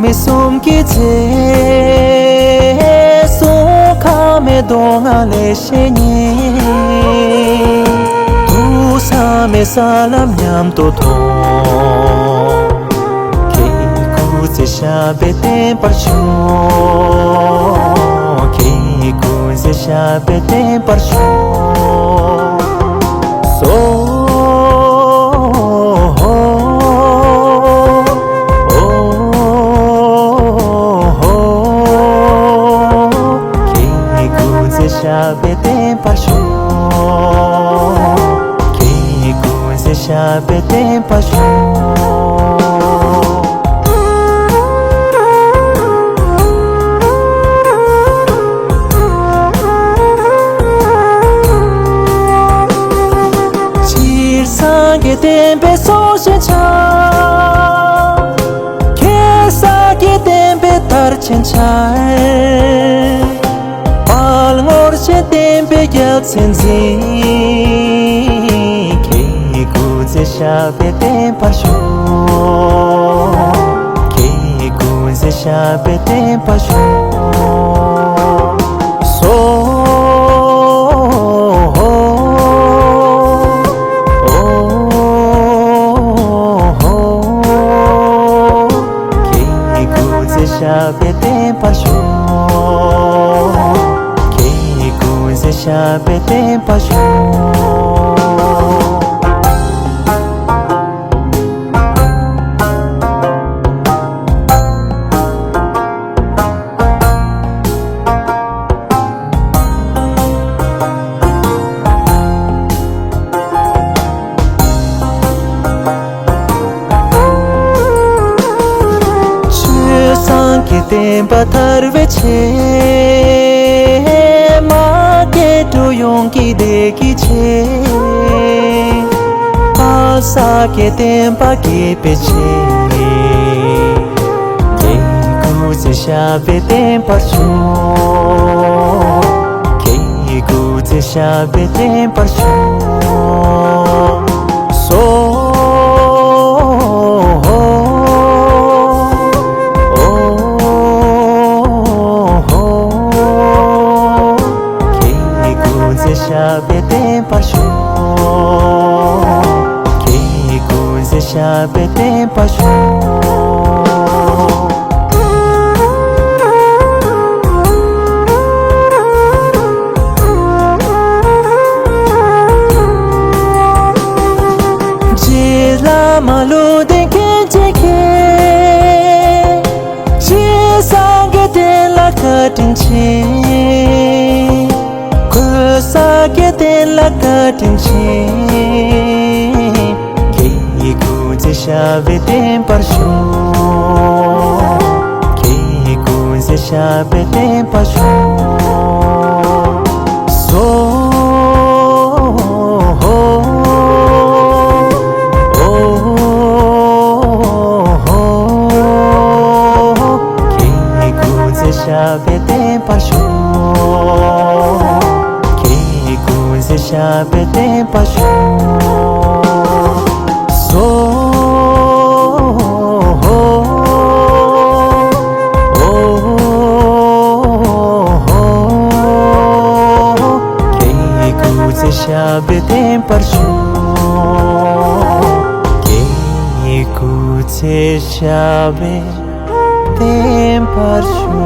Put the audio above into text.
Me som ki che so kha me donga le shenye tu sa me salam nyam to tho ke ku se sha be te par sho ke ku se sha be te par sho so Shabete pasho que coisa shabete pasho chir sangue tempe so cha que sa que tempe tar chenchai ngor che tempe gyal senzi ke ku ze sha be te pasho ke ku ze sha be te pasho so ke ku ze sha be te pasho Shabete pasho Chue san ki tempa tarve che to yonki de ki che asa ke tempa ke peche ke ku se sha be tempa sho ke ku se sha be tempa sho so Shabete pasho ke coisa shabete pasho je la malo de ke je sangete la katinche Sakete la katinche ke ku ze shabete pasho ke ku ze shabete pasho so ke ku ze shabete pasho Shabete pasho so ke ku ze shabete pasho ke ku ze shabete pasho